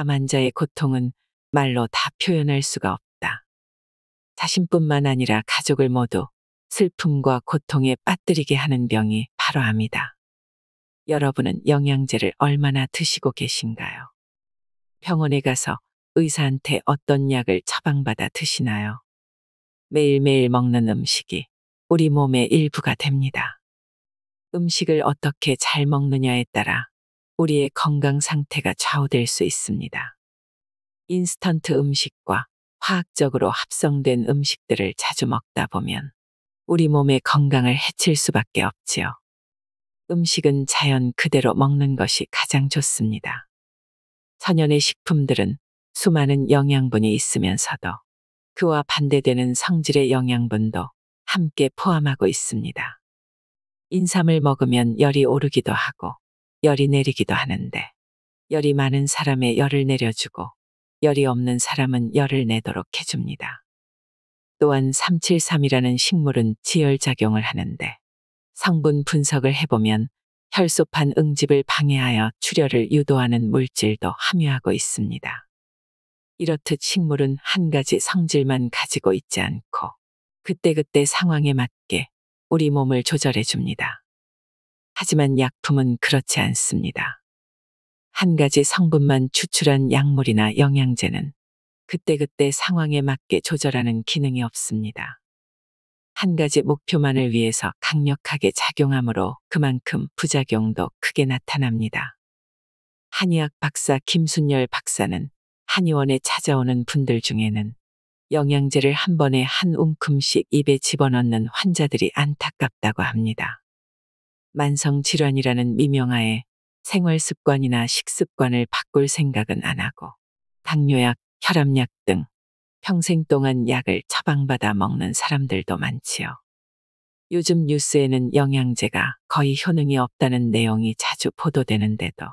암 환자의 고통은 말로 다 표현할 수가 없다. 자신뿐만 아니라 가족을 모두 슬픔과 고통에 빠뜨리게 하는 병이 바로 암이다. 여러분은 영양제를 얼마나 드시고 계신가요? 병원에 가서 의사한테 어떤 약을 처방받아 드시나요? 매일매일 먹는 음식이 우리 몸의 일부가 됩니다. 음식을 어떻게 잘 먹느냐에 따라 우리의 건강 상태가 좌우될 수 있습니다. 인스턴트 음식과 화학적으로 합성된 음식들을 자주 먹다 보면 우리 몸의 건강을 해칠 수밖에 없지요. 음식은 자연 그대로 먹는 것이 가장 좋습니다. 천연의 식품들은 수많은 영양분이 있으면서도 그와 반대되는 성질의 영양분도 함께 포함하고 있습니다. 인삼을 먹으면 열이 오르기도 하고 열이 내리기도 하는데 열이 많은 사람의 열을 내려주고 열이 없는 사람은 열을 내도록 해줍니다. 또한 373이라는 식물은 지혈작용을 하는데 성분 분석을 해보면 혈소판 응집을 방해하여 출혈을 유도하는 물질도 함유하고 있습니다. 이렇듯 식물은 한 가지 성질만 가지고 있지 않고 그때그때 상황에 맞게 우리 몸을 조절해 줍니다. 하지만 약품은 그렇지 않습니다. 한 가지 성분만 추출한 약물이나 영양제는 그때그때 상황에 맞게 조절하는 기능이 없습니다. 한 가지 목표만을 위해서 강력하게 작용하므로 그만큼 부작용도 크게 나타납니다. 한의학 박사 김순열 박사는 한의원에 찾아오는 분들 중에는 영양제를 한 번에 한 움큼씩 입에 집어넣는 환자들이 안타깝다고 합니다. 만성질환이라는 미명하에 생활습관이나 식습관을 바꿀 생각은 안 하고 당뇨약, 혈압약 등 평생 동안 약을 처방받아 먹는 사람들도 많지요. 요즘 뉴스에는 영양제가 거의 효능이 없다는 내용이 자주 보도되는데도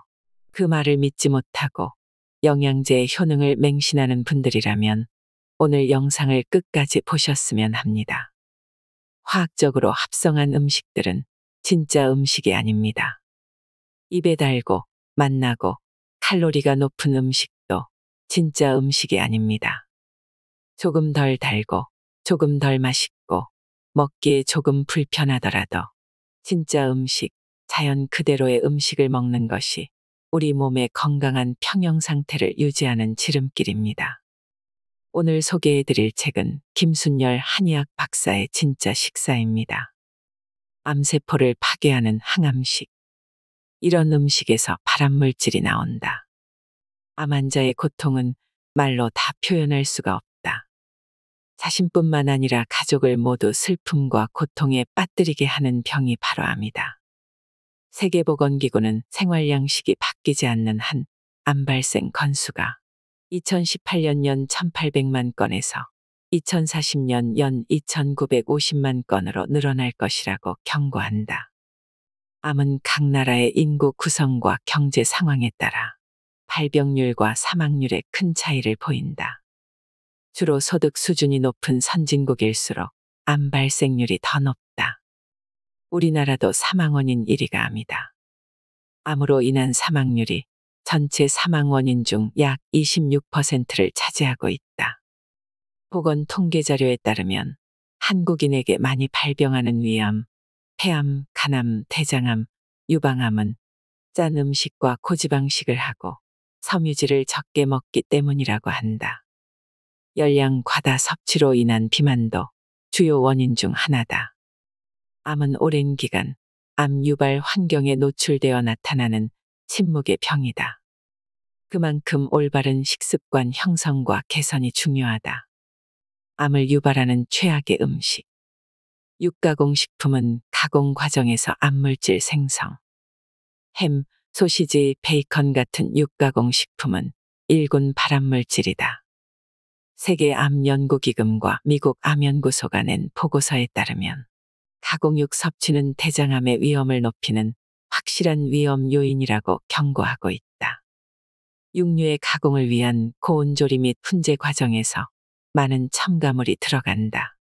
그 말을 믿지 못하고 영양제의 효능을 맹신하는 분들이라면 오늘 영상을 끝까지 보셨으면 합니다. 화학적으로 합성한 음식들은 진짜 음식이 아닙니다. 입에 달고 맛나고 칼로리가 높은 음식도 진짜 음식이 아닙니다. 조금 덜 달고 조금 덜 맛있고 먹기에 조금 불편하더라도 진짜 음식, 자연 그대로의 음식을 먹는 것이 우리 몸의 건강한 평형 상태를 유지하는 지름길입니다. 오늘 소개해드릴 책은 김순열 한의학 박사의 진짜 식사입니다. 암세포를 파괴하는 항암식. 이런 음식에서 발암물질이 나온다. 암 환자의 고통은 말로 다 표현할 수가 없다. 자신뿐만 아니라 가족을 모두 슬픔과 고통에 빠뜨리게 하는 병이 바로 암이다. 세계보건기구는 생활양식이 바뀌지 않는 한 암 발생 건수가 2018년 연 1,800만 건에서 2040년 연 2,950만 건으로 늘어날 것이라고 경고한다. 암은 각 나라의 인구 구성과 경제 상황에 따라 발병률과 사망률에 큰 차이를 보인다. 주로 소득 수준이 높은 선진국일수록 암 발생률이 더 높다. 우리나라도 사망 원인 1위가 암이다. 암으로 인한 사망률이 전체 사망 원인 중 약 26%를 차지하고 있다. 보건 통계 자료에 따르면 한국인에게 많이 발병하는 위암, 폐암, 간암, 대장암, 유방암은 짠 음식과 고지방식을 하고 섬유질을 적게 먹기 때문이라고 한다. 열량 과다 섭취로 인한 비만도 주요 원인 중 하나다. 암은 오랜 기간 암 유발 환경에 노출되어 나타나는 침묵의 병이다. 그만큼 올바른 식습관 형성과 개선이 중요하다. 암을 유발하는 최악의 음식. 육가공식품은 가공 과정에서 암물질 생성. 햄, 소시지, 베이컨 같은 육가공식품은 일군 발암물질이다. 세계암연구기금과 미국 암연구소가 낸 보고서에 따르면 가공육 섭취는 대장암의 위험을 높이는 확실한 위험 요인이라고 경고하고 있다. 육류의 가공을 위한 고온조리 및 훈제 과정에서 많은 첨가물이 들어간다.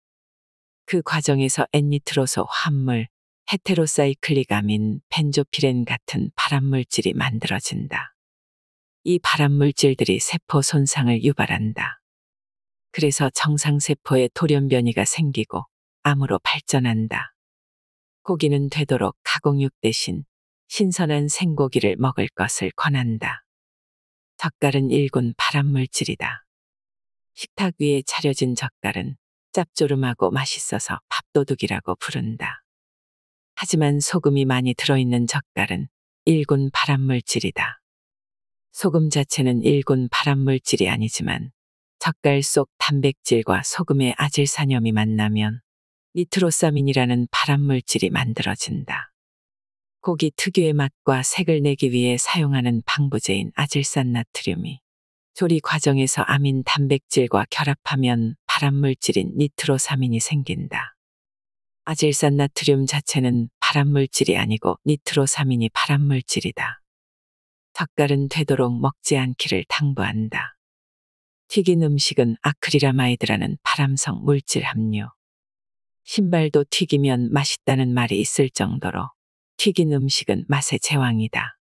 그 과정에서 N니트로소 화합물, 헤테로사이클릭아민, 벤조피렌 같은 발암물질이 만들어진다. 이 발암물질들이 세포 손상을 유발한다. 그래서 정상세포에 돌연변이가 생기고 암으로 발전한다. 고기는 되도록 가공육 대신 신선한 생고기를 먹을 것을 권한다. 젓갈은 일군 발암물질이다. 식탁 위에 차려진 젓갈은 짭조름하고 맛있어서 밥도둑이라고 부른다. 하지만 소금이 많이 들어있는 젓갈은 일군 발암물질이다. 소금 자체는 일군 발암물질이 아니지만 젓갈 속 단백질과 소금의 아질산염이 만나면 니트로사민이라는 발암물질이 만들어진다. 고기 특유의 맛과 색을 내기 위해 사용하는 방부제인 아질산나트륨이 조리 과정에서 아민 단백질과 결합하면 발암물질인 니트로사민이 생긴다. 아질산나트륨 자체는 발암물질이 아니고 니트로사민이 발암물질이다. 젓갈은 되도록 먹지 않기를 당부한다. 튀긴 음식은 아크릴아마이드라는 발암성 물질 함유. 신발도 튀기면 맛있다는 말이 있을 정도로 튀긴 음식은 맛의 제왕이다.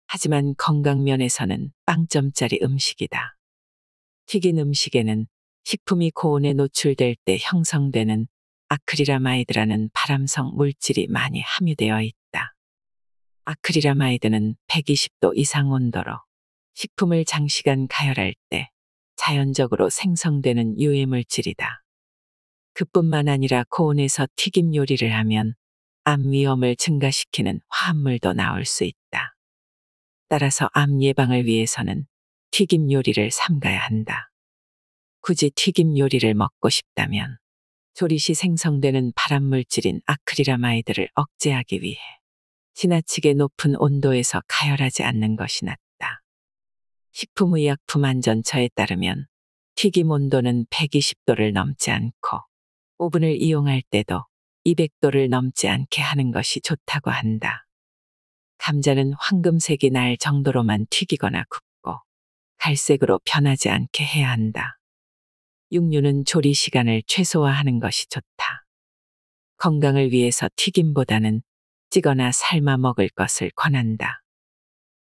하지만 건강면에서는 빵점짜리 음식이다. 튀긴 음식에는 식품이 고온에 노출될 때 형성되는 아크릴아마이드라는 발암성 물질이 많이 함유되어 있다. 아크릴아마이드는 120도 이상 온도로 식품을 장시간 가열할 때 자연적으로 생성되는 유해물질이다. 그뿐만 아니라 고온에서 튀김 요리를 하면 암 위험을 증가시키는 화합물도 나올 수 있다. 따라서 암 예방을 위해서는 튀김 요리를 삼가야 한다. 굳이 튀김 요리를 먹고 싶다면 조리 시 생성되는 발암물질인 아크릴아마이드를 억제하기 위해 지나치게 높은 온도에서 가열하지 않는 것이 낫다. 식품의약품안전처에 따르면 튀김 온도는 120도를 넘지 않고 오븐을 이용할 때도 200도를 넘지 않게 하는 것이 좋다고 한다. 감자는 황금색이 날 정도로만 튀기거나 굽고 갈색으로 변하지 않게 해야 한다. 육류는 조리 시간을 최소화하는 것이 좋다. 건강을 위해서 튀김보다는 찌거나 삶아 먹을 것을 권한다.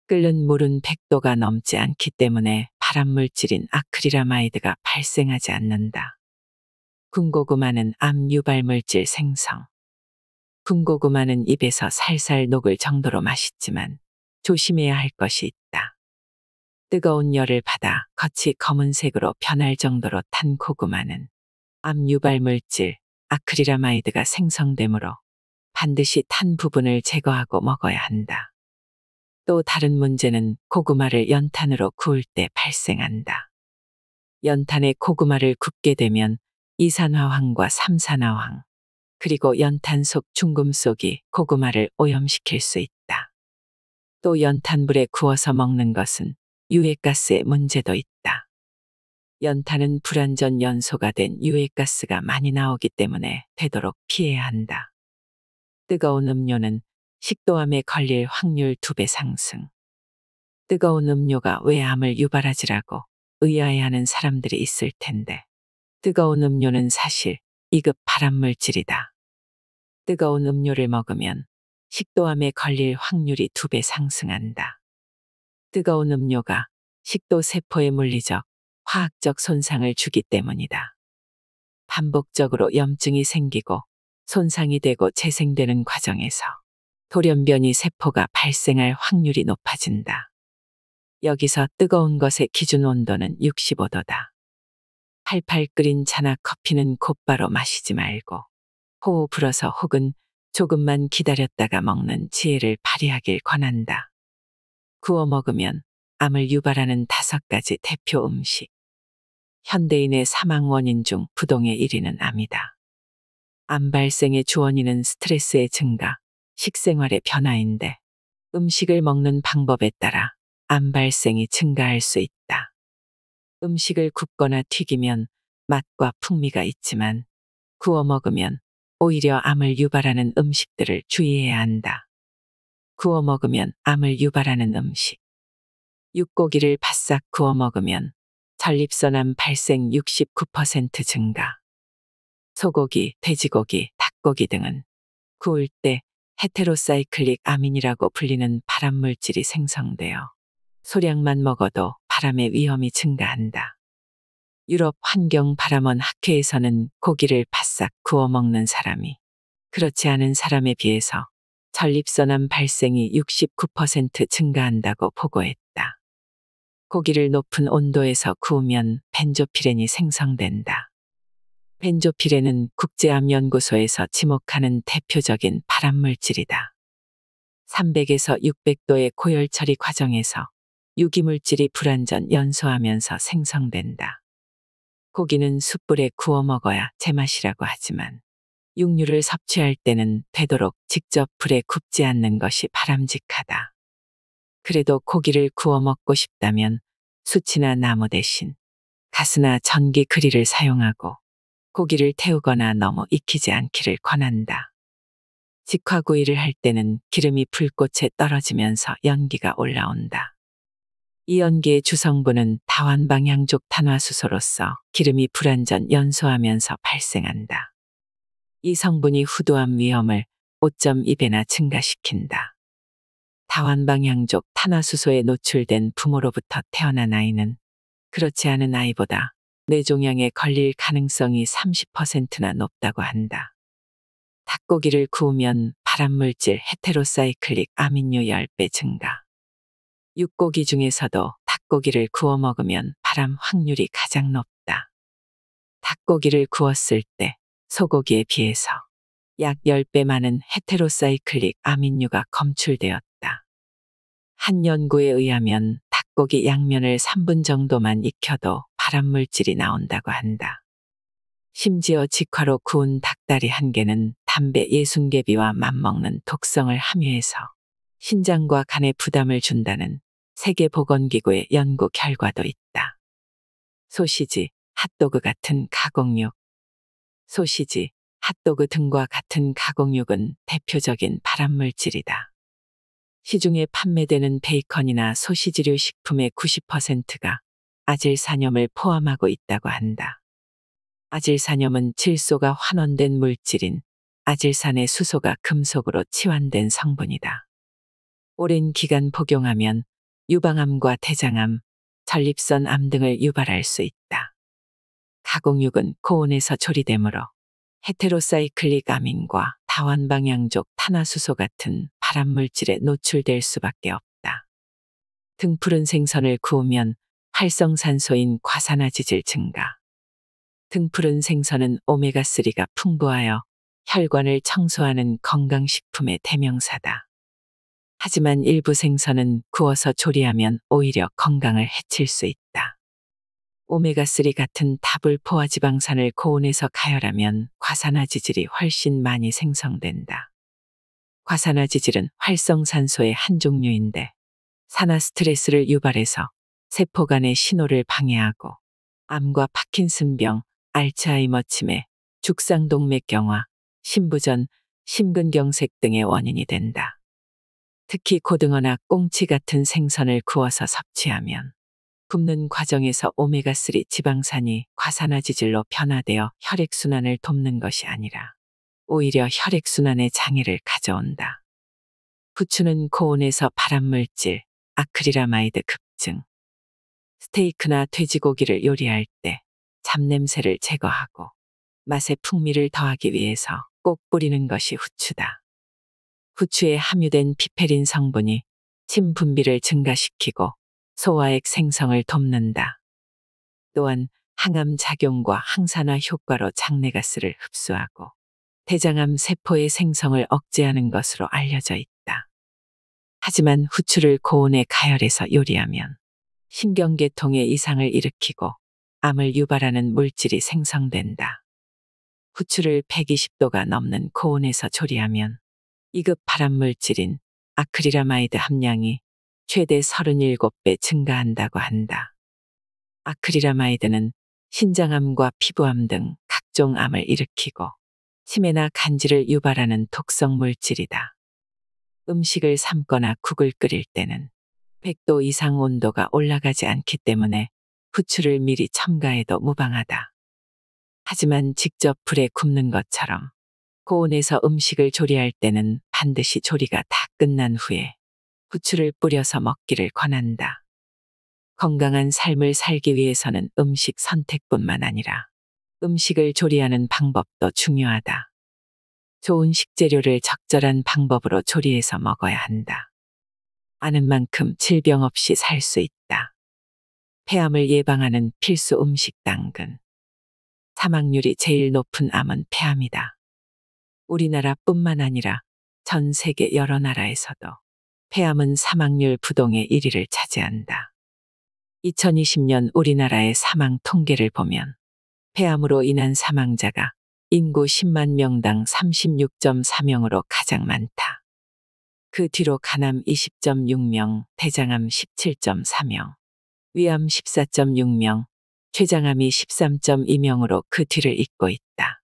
끓는 물은 100도가 넘지 않기 때문에 발암물질인 아크릴아마이드가 발생하지 않는다. 군고구마는 암 유발물질 생성. 군고구마는 입에서 살살 녹을 정도로 맛있지만 조심해야 할 것이 있다. 뜨거운 열을 받아 겉이 검은색으로 변할 정도로 탄 고구마는 암 유발물질 아크릴아마이드가 생성되므로 반드시 탄 부분을 제거하고 먹어야 한다. 또 다른 문제는 고구마를 연탄으로 구울 때 발생한다. 연탄에 고구마를 굽게 되면 이산화황과 삼산화황, 그리고 연탄 속 중금속이 고구마를 오염시킬 수 있다. 또 연탄불에 구워서 먹는 것은 유해가스의 문제도 있다. 연탄은 불완전 연소가 된 유해가스가 많이 나오기 때문에 되도록 피해야 한다. 뜨거운 음료는 식도암에 걸릴 확률 2배 상승. 뜨거운 음료가 왜 암을 유발하지라고 의아해하는 사람들이 있을 텐데, 뜨거운 음료는 사실 2급 발암물질이다. 뜨거운 음료를 먹으면 식도암에 걸릴 확률이 2배 상승한다. 뜨거운 음료가 식도 세포에 물리적, 화학적 손상을 주기 때문이다. 반복적으로 염증이 생기고 손상이 되고 재생되는 과정에서 돌연변이 세포가 발생할 확률이 높아진다. 여기서 뜨거운 것의 기준 온도는 65도다. 팔팔 끓인 차나 커피는 곧바로 마시지 말고 호호 불어서 혹은 조금만 기다렸다가 먹는 지혜를 발휘하길 권한다. 구워 먹으면 암을 유발하는 5가지 대표 음식. 현대인의 사망 원인 중 부동의 1위는 암이다. 암 발생의 주원인은 스트레스의 증가, 식생활의 변화인데 음식을 먹는 방법에 따라 암 발생이 증가할 수 있다. 음식을 굽거나 튀기면 맛과 풍미가 있지만 구워 먹으면 오히려 암을 유발하는 음식들을 주의해야 한다. 구워 먹으면 암을 유발하는 음식. 육고기를 바싹 구워 먹으면 전립선암 발생 69% 증가. 소고기, 돼지고기, 닭고기 등은 구울 때 헤테로사이클릭 아민이라고 불리는 발암물질이 생성되어 소량만 먹어도 바람의 위험이 증가한다. 유럽 환경바람원 학회에서는 고기를 바싹 구워 먹는 사람이 그렇지 않은 사람에 비해서 전립선암 발생이 69% 증가한다고 보고했다. 고기를 높은 온도에서 구우면 벤조피렌이 생성된다. 벤조피렌은 국제암연구소에서 지목하는 대표적인 발암물질이다. 300에서 600도의 고열 처리 과정에서 유기물질이 불완전 연소하면서 생성된다. 고기는 숯불에 구워 먹어야 제맛이라고 하지만 육류를 섭취할 때는 되도록 직접 불에 굽지 않는 것이 바람직하다. 그래도 고기를 구워 먹고 싶다면 숯이나 나무 대신 가스나 전기 그릴을 사용하고 고기를 태우거나 너무 익히지 않기를 권한다. 직화구이를 할 때는 기름이 불꽃에 떨어지면서 연기가 올라온다. 이 연기의 주성분은 다완방향족 탄화수소로서 기름이 불완전 연소하면서 발생한다. 이 성분이 후두암 위험을 5.2배나 증가시킨다. 다완방향족 탄화수소에 노출된 부모로부터 태어난 아이는 그렇지 않은 아이보다 뇌종양에 걸릴 가능성이 30%나 높다고 한다. 닭고기를 구우면 발암물질 헤테로사이클릭 아민류 10배 증가. 육고기 중에서도 닭고기를 구워 먹으면 발암 확률이 가장 높다. 닭고기를 구웠을 때 소고기에 비해서 약 10배 많은 헤테로사이클릭 아민류가 검출되었다. 한 연구에 의하면 닭고기 양면을 3분 정도만 익혀도 발암물질이 나온다고 한다. 심지어 직화로 구운 닭다리 한 개는 담배 60개비와 맞먹는 독성을 함유해서 신장과 간에 부담을 준다는 세계보건기구의 연구 결과도 있다. 소시지, 핫도그 같은 가공육. 소시지, 핫도그 등과 같은 가공육은 대표적인 발암물질이다. 시중에 판매되는 베이컨이나 소시지류 식품의 90%가 아질산염을 포함하고 있다고 한다. 아질산염은 질소가 환원된 물질인 아질산의 수소가 금속으로 치환된 성분이다. 오랜 기간 복용하면 유방암과 대장암, 전립선암 등을 유발할 수 있다. 가공육은 고온에서 조리되므로 헤테로사이클릭 아민과 다완방향족 탄화수소 같은 발암물질에 노출될 수밖에 없다. 등푸른 생선을 구우면 활성산소인 과산화지질 증가. 등푸른 생선은 오메가3가 풍부하여 혈관을 청소하는 건강식품의 대명사다. 하지만 일부 생선은 구워서 조리하면 오히려 건강을 해칠 수 있다. 오메가3 같은 다불 포화지방산을 고온에서 가열하면 과산화지질이 훨씬 많이 생성된다. 과산화지질은 활성산소의 한 종류인데 산화 스트레스를 유발해서 세포 간의 신호를 방해하고 암과 파킨슨병, 알츠하이머 치매, 죽상동맥경화, 심부전, 심근경색 등의 원인이 된다. 특히 고등어나 꽁치 같은 생선을 구워서 섭취하면 굽는 과정에서 오메가3 지방산이 과산화지질로 변화되어 혈액순환을 돕는 것이 아니라 오히려 혈액순환에 장애를 가져온다. 부추는 고온에서 발암물질, 아크릴아마이드 급증. 스테이크나 돼지고기를 요리할 때 잡냄새를 제거하고 맛의 풍미를 더하기 위해서 꼭 뿌리는 것이 후추다. 후추에 함유된 피페린 성분이 침 분비를 증가시키고 소화액 생성을 돕는다. 또한 항암 작용과 항산화 효과로 장내가스를 흡수하고 대장암 세포의 생성을 억제하는 것으로 알려져 있다. 하지만 후추를 고온에 가열해서 요리하면 신경계통에 이상을 일으키고 암을 유발하는 물질이 생성된다. 후추를 120도가 넘는 고온에서 조리하면 2급 발암물질인 아크릴아마이드 함량이 최대 37배 증가한다고 한다. 아크릴아마이드는 신장암과 피부암 등 각종 암을 일으키고 치매나 간질을 유발하는 독성 물질이다. 음식을 삶거나 국을 끓일 때는 100도 이상 온도가 올라가지 않기 때문에 후추를 미리 첨가해도 무방하다. 하지만 직접 불에 굽는 것처럼 고온에서 음식을 조리할 때는 반드시 조리가 다 끝난 후에 후추를 뿌려서 먹기를 권한다. 건강한 삶을 살기 위해서는 음식 선택뿐만 아니라 음식을 조리하는 방법도 중요하다. 좋은 식재료를 적절한 방법으로 조리해서 먹어야 한다. 아는 만큼 질병 없이 살 수 있다. 폐암을 예방하는 필수 음식 당근. 사망률이 제일 높은 암은 폐암이다. 우리나라뿐만 아니라 전 세계 여러 나라에서도 폐암은 사망률 부동의 1위를 차지한다. 2020년 우리나라의 사망 통계를 보면 폐암으로 인한 사망자가 인구 10만 명당 36.4명으로 가장 많다. 그 뒤로 간암 20.6명, 대장암 17.4명, 위암 14.6명, 췌장암이 13.2명으로 그 뒤를 잇고 있다.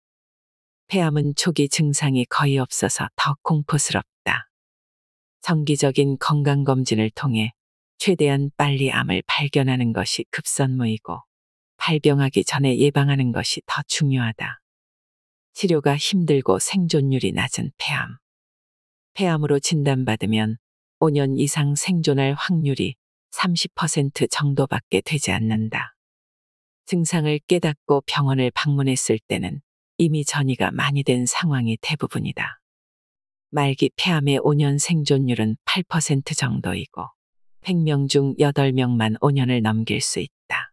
폐암은 초기 증상이 거의 없어서 더 공포스럽다. 정기적인 건강검진을 통해 최대한 빨리 암을 발견하는 것이 급선무이고 발병하기 전에 예방하는 것이 더 중요하다. 치료가 힘들고 생존율이 낮은 폐암. 폐암으로 진단받으면 5년 이상 생존할 확률이 30% 정도밖에 되지 않는다. 증상을 깨닫고 병원을 방문했을 때는 이미 전이가 많이 된 상황이 대부분이다. 말기 폐암의 5년 생존율은 8% 정도이고 100명 중 8명만 5년을 넘길 수 있다.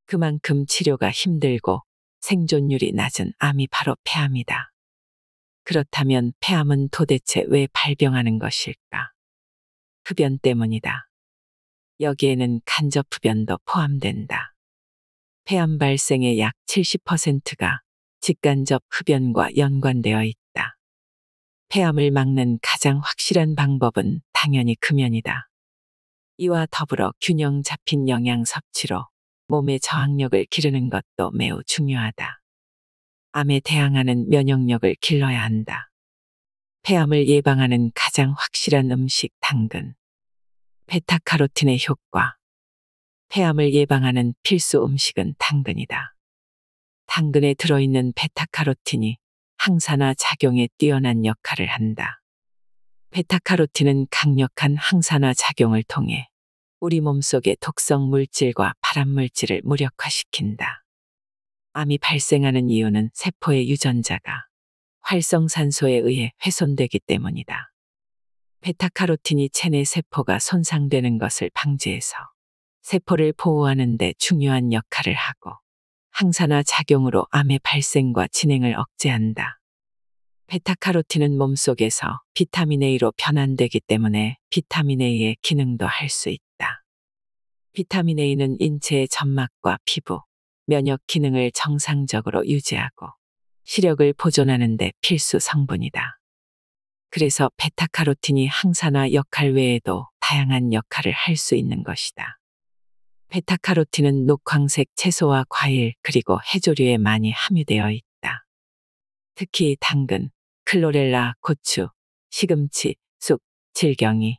그만큼 치료가 힘들고 생존율이 낮은 암이 바로 폐암이다. 그렇다면 폐암은 도대체 왜 발병하는 것일까? 흡연 때문이다. 여기에는 간접 흡연도 포함된다. 폐암 발생의 약 70%가 직간접 흡연과 연관되어 있다. 폐암을 막는 가장 확실한 방법은 당연히 금연이다. 이와 더불어 균형 잡힌 영양 섭취로 몸의 저항력을 기르는 것도 매우 중요하다. 암에 대항하는 면역력을 길러야 한다. 폐암을 예방하는 가장 확실한 음식 당근. 베타카로틴의 효과. 폐암을 예방하는 필수 음식은 당근이다. 당근에 들어있는 베타카로틴이 항산화 작용에 뛰어난 역할을 한다. 베타카로틴은 강력한 항산화 작용을 통해 우리 몸속의 독성 물질과 발암물질을 무력화시킨다. 암이 발생하는 이유는 세포의 유전자가 활성산소에 의해 훼손되기 때문이다. 베타카로틴이 체내 세포가 손상되는 것을 방지해서 세포를 보호하는 데 중요한 역할을 하고 항산화 작용으로 암의 발생과 진행을 억제한다. 베타카로틴은 몸속에서 비타민 A로 변환되기 때문에 비타민 A의 기능도 할 수 있다. 비타민 A는 인체의 점막과 피부, 면역 기능을 정상적으로 유지하고 시력을 보존하는 데 필수 성분이다. 그래서 베타카로틴이 항산화 역할 외에도 다양한 역할을 할 수 있는 것이다. 베타카로틴은 녹황색 채소와 과일 그리고 해조류에 많이 함유되어 있다. 특히 당근, 클로렐라, 고추, 시금치, 쑥, 질경이,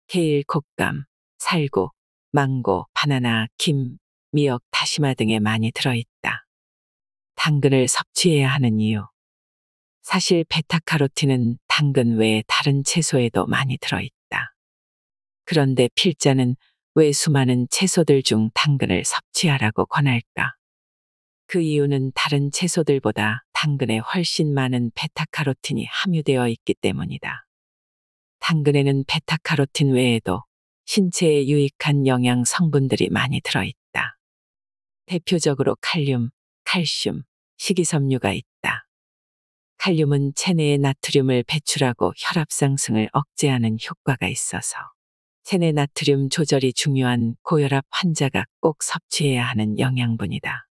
케일, 곶감, 살구, 망고, 바나나, 김, 미역, 다시마 등에 많이 들어있다. 당근을 섭취해야 하는 이유. 사실 베타카로틴은 당근 외에 다른 채소에도 많이 들어있다. 그런데 필자는 왜 수많은 채소들 중 당근을 섭취하라고 권할까? 그 이유는 다른 채소들보다 당근에 훨씬 많은 베타카로틴이 함유되어 있기 때문이다. 당근에는 베타카로틴 외에도 신체에 유익한 영양 성분들이 많이 들어있다. 대표적으로 칼륨, 칼슘, 식이섬유가 있다. 칼륨은 체내의 나트륨을 배출하고 혈압 상승을 억제하는 효과가 있어서 체내 나트륨 조절이 중요한 고혈압 환자가 꼭 섭취해야 하는 영양분이다.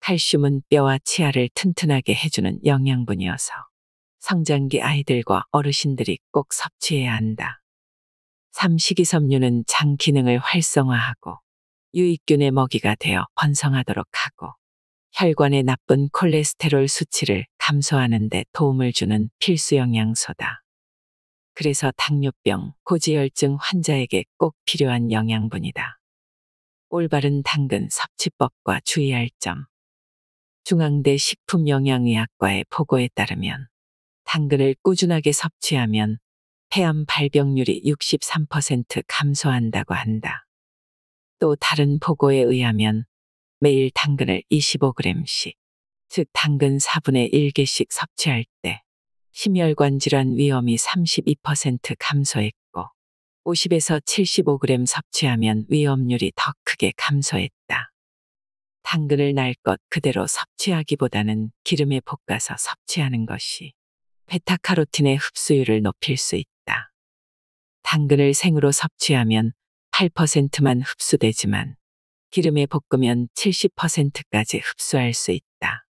칼슘은 뼈와 치아를 튼튼하게 해주는 영양분이어서 성장기 아이들과 어르신들이 꼭 섭취해야 한다. 식이섬유는 장 기능을 활성화하고 유익균의 먹이가 되어 번성하도록 하고 혈관의 나쁜 콜레스테롤 수치를 감소하는 데 도움을 주는 필수 영양소다. 그래서 당뇨병, 고지혈증 환자에게 꼭 필요한 영양분이다. 올바른 당근 섭취법과 주의할 점. 중앙대 식품영양의학과의 보고에 따르면 당근을 꾸준하게 섭취하면 폐암 발병률이 63% 감소한다고 한다. 또 다른 보고에 의하면 매일 당근을 25g씩, 즉 당근 4분의 1개씩 섭취할 때 심혈관 질환 위험이 32% 감소했고 50에서 75g 섭취하면 위험률이 더 크게 감소했다. 당근을 날 것 그대로 섭취하기보다는 기름에 볶아서 섭취하는 것이 베타카로틴의 흡수율을 높일 수 있다. 당근을 생으로 섭취하면 8%만 흡수되지만 기름에 볶으면 70%까지 흡수할 수 있다.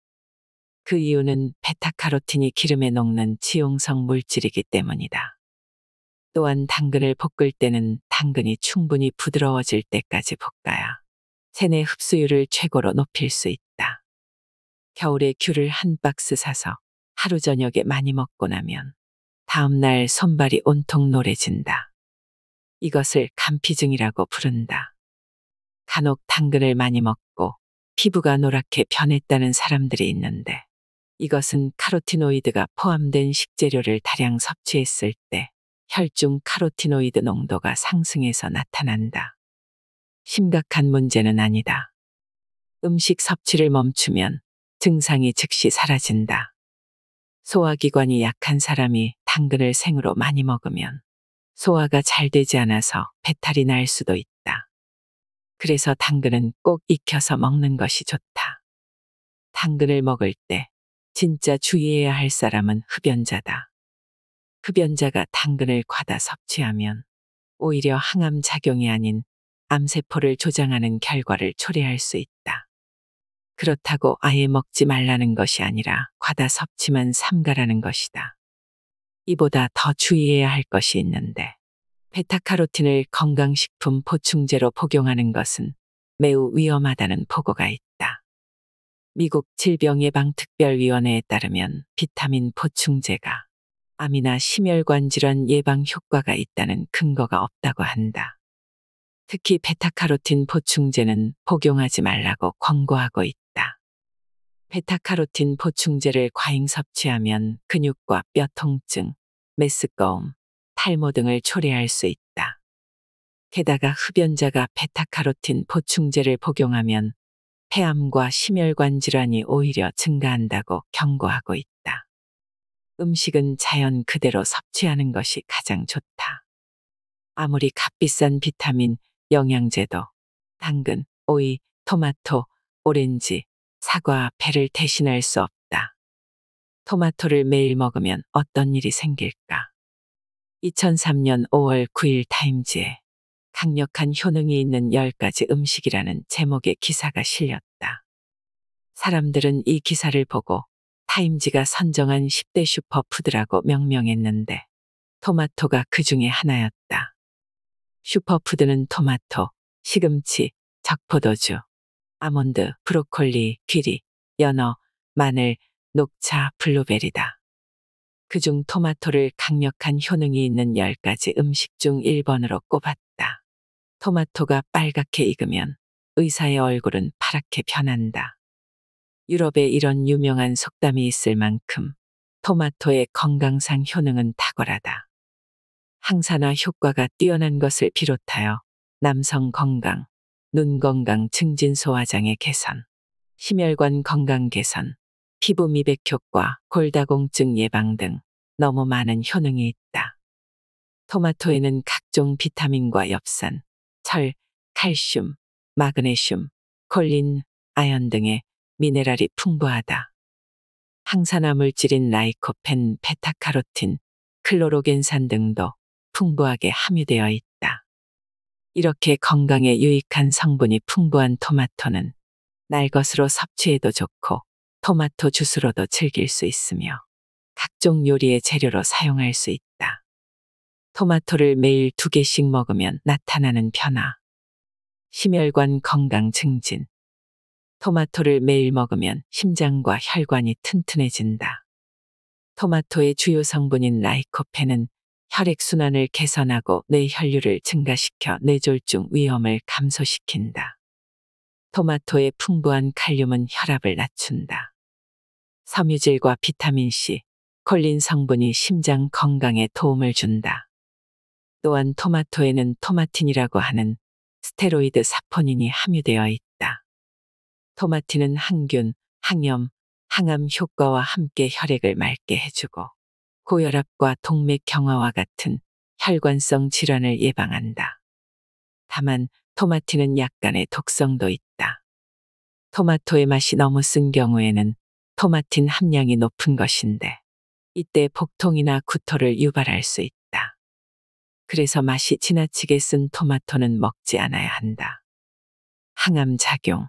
그 이유는 베타카로틴이 기름에 녹는 지용성 물질이기 때문이다. 또한 당근을 볶을 때는 당근이 충분히 부드러워질 때까지 볶아야 체내 흡수율을 최고로 높일 수 있다. 겨울에 귤을 한 박스 사서 하루 저녁에 많이 먹고 나면 다음날 손발이 온통 노래진다. 이것을 간피증이라고 부른다. 간혹 당근을 많이 먹고 피부가 노랗게 변했다는 사람들이 있는데 이것은 카로티노이드가 포함된 식재료를 다량 섭취했을 때 혈중 카로티노이드 농도가 상승해서 나타난다. 심각한 문제는 아니다. 음식 섭취를 멈추면 증상이 즉시 사라진다. 소화기관이 약한 사람이 당근을 생으로 많이 먹으면 소화가 잘 되지 않아서 배탈이 날 수도 있다. 그래서 당근은 꼭 익혀서 먹는 것이 좋다. 당근을 먹을 때 진짜 주의해야 할 사람은 흡연자다. 흡연자가 당근을 과다 섭취하면 오히려 항암 작용이 아닌 암세포를 조장하는 결과를 초래할 수 있다. 그렇다고 아예 먹지 말라는 것이 아니라 과다 섭취만 삼가라는 것이다. 이보다 더 주의해야 할 것이 있는데 베타카로틴을 건강식품 보충제로 복용하는 것은 매우 위험하다는 보고가 있다. 미국 질병예방특별위원회에 따르면 비타민 보충제가 암이나 심혈관 질환 예방 효과가 있다는 근거가 없다고 한다. 특히 베타카로틴 보충제는 복용하지 말라고 권고하고 있다. 베타카로틴 보충제를 과잉 섭취하면 근육과 뼈 통증, 메스꺼움, 탈모 등을 초래할 수 있다. 게다가 흡연자가 베타카로틴 보충제를 복용하면 폐암과 심혈관 질환이 오히려 증가한다고 경고하고 있다. 음식은 자연 그대로 섭취하는 것이 가장 좋다. 아무리 값비싼 비타민, 영양제도 당근, 오이, 토마토, 오렌지, 사과, 배를 대신할 수 없다. 토마토를 매일 먹으면 어떤 일이 생길까? 2003년 5월 9일 타임지에 강력한 효능이 있는 10가지 음식이라는 제목의 기사가 실렸다. 사람들은 이 기사를 보고 타임지가 선정한 10대 슈퍼푸드라고 명명했는데 토마토가 그 중에 하나였다. 슈퍼푸드는 토마토, 시금치, 적포도주, 아몬드, 브로콜리, 귀리, 연어, 마늘, 녹차, 블루베리다. 그중 토마토를 강력한 효능이 있는 10가지 음식 중 1번으로 꼽았다. 토마토가 빨갛게 익으면 의사의 얼굴은 파랗게 변한다. 유럽에 이런 유명한 속담이 있을 만큼 토마토의 건강상 효능은 탁월하다. 항산화 효과가 뛰어난 것을 비롯하여 남성 건강, 눈 건강 증진 소화장애 개선, 심혈관 건강 개선, 피부 미백 효과, 골다공증 예방 등 너무 많은 효능이 있다. 토마토에는 각종 비타민과 엽산, 철, 칼슘, 마그네슘, 콜린, 아연 등의 미네랄이 풍부하다. 항산화 물질인 라이코펜, 베타카로틴, 클로로겐산 등도 풍부하게 함유되어 있다. 이렇게 건강에 유익한 성분이 풍부한 토마토는 날 것으로 섭취해도 좋고 토마토 주스로도 즐길 수 있으며 각종 요리의 재료로 사용할 수 있다. 토마토를 매일 2개씩 먹으면 나타나는 변화. 심혈관 건강 증진. 토마토를 매일 먹으면 심장과 혈관이 튼튼해진다. 토마토의 주요 성분인 라이코펜은 혈액순환을 개선하고 뇌혈류를 증가시켜 뇌졸중 위험을 감소시킨다. 토마토의 풍부한 칼륨은 혈압을 낮춘다. 섬유질과 비타민C, 콜린 성분이 심장 건강에 도움을 준다. 또한 토마토에는 토마틴이라고 하는 스테로이드 사포닌이 함유되어 있다. 토마티는 항균, 항염, 항암 효과와 함께 혈액을 맑게 해주고 고혈압과 동맥 경화와 같은 혈관성 질환을 예방한다. 다만 토마티는 약간의 독성도 있다. 토마토의 맛이 너무 쓴 경우에는 토마틴 함량이 높은 것인데 이때 복통이나 구토를 유발할 수 있다. 그래서 맛이 지나치게 쓴 토마토는 먹지 않아야 한다. 항암 작용.